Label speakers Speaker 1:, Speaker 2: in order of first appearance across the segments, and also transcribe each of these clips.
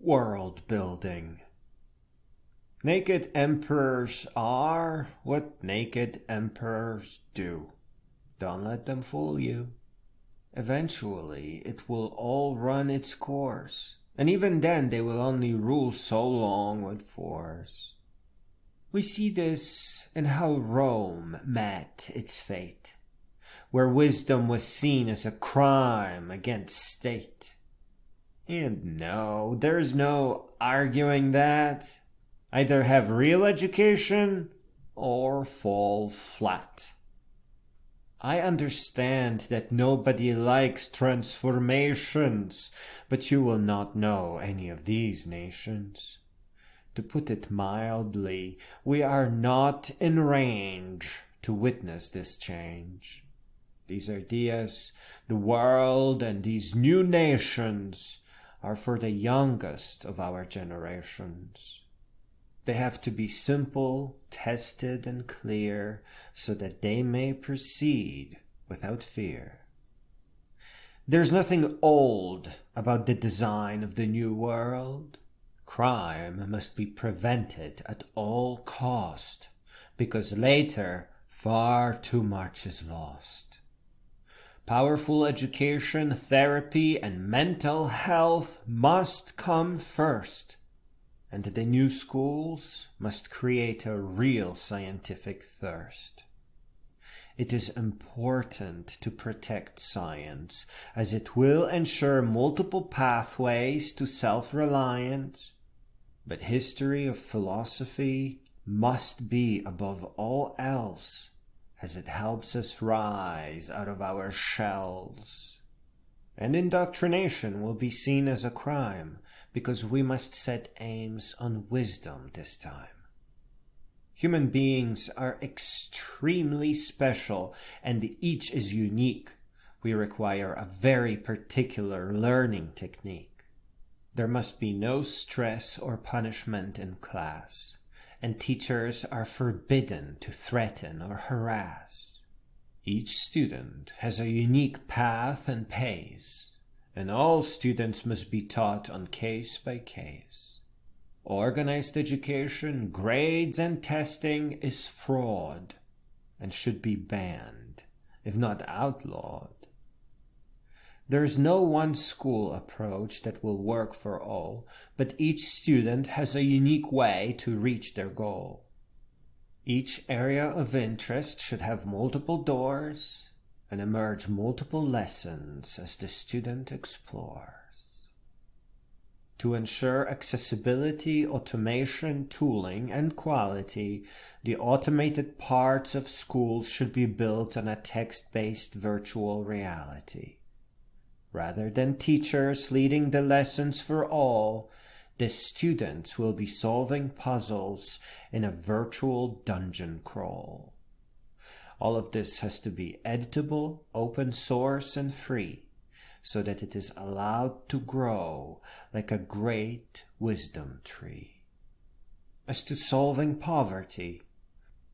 Speaker 1: World building. Naked emperors are what naked emperors do. Don't let them fool you. Eventually, it will all run its course, and even then they will only rule so long with force. We see this in how Rome met its fate, where wisdom was seen as a crime against state. And no, there's no arguing that. Either have real education or fall flat. I understand that nobody likes transformations, but you will not know any of these nations. To put it mildly, we are not in range to witness this change. These ideas, the world, and these new nations are for the youngest of our generations. They have to be simple, tested, and clear so that they may proceed without fear. There's nothing old about the design of the new world. Crime must be prevented at all cost, because later far too much is lost. Powerful education, therapy, and mental health must come first, and the new schools must create a real scientific thirst. It is important to protect science, as it will ensure multiple pathways to self-reliance, but history of philosophy must be above all else, as it helps us rise out of our shells. And indoctrination will be seen as a crime, because we must set aims on wisdom this time. Human beings are extremely special, and each is unique. We require a very particular learning technique. There must be no stress or punishment in class, and teachers are forbidden to threaten or harass. Each student has a unique path and pace, and all students must be taught on case by case. Organized education, grades, and testing is fraud and should be banned, if not outlawed. There is no one school approach that will work for all, but each student has a unique way to reach their goal. Each area of interest should have multiple doors and emerge multiple lessons as the student explores. To ensure accessibility, automation, tooling, and quality, the automated parts of schools should be built on a text-based virtual reality. Rather than teachers leading the lessons for all, the students will be solving puzzles in a virtual dungeon crawl. All of this has to be editable, open source, and free, so that it is allowed to grow like a great wisdom tree. As to solving poverty,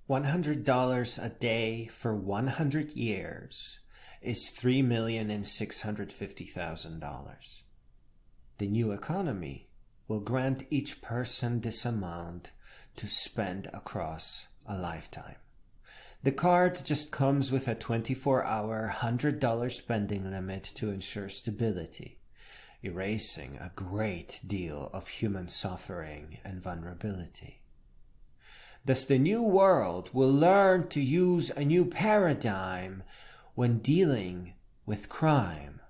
Speaker 1: $100 a day for 100 years is $3,650,000. The new economy will grant each person this amount to spend across a lifetime. The card just comes with a 24-hour $100 spending limit to ensure stability, erasing a great deal of human suffering and vulnerability. Thus, the new world will learn to use a new paradigm when dealing with crime.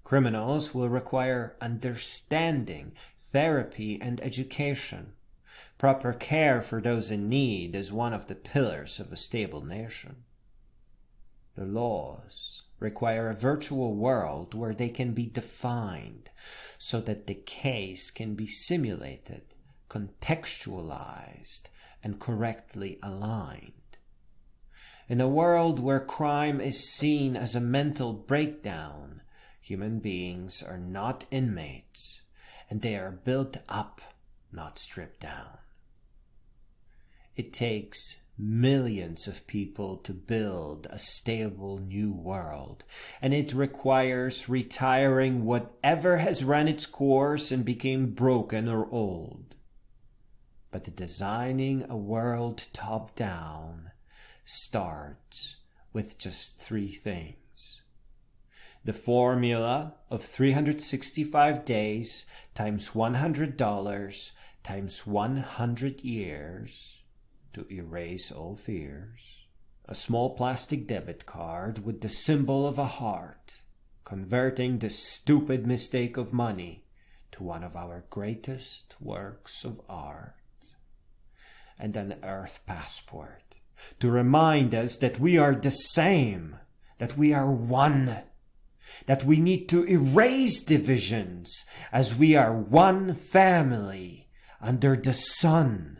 Speaker 1: Criminals will require understanding, therapy, and education. Proper care for those in need is one of the pillars of a stable nation. The laws require a virtual world where they can be defined so that the case can be simulated, contextualized, and correctly aligned. In a world where crime is seen as a mental breakdown, human beings are not inmates, and they are built up, not stripped down. It takes millions of people to build a stable new world, and it requires retiring whatever has run its course and became broken or old. But designing a world top-down starts with just 3 things. The formula of 365 days times $100 times 100 years to erase all fears. A small plastic debit card with the symbol of a heart, converting the stupid mistake of money to one of our greatest works of art. And an Earth passport to remind us that we are the same, that we are one, that we need to erase divisions as we are one family under the sun.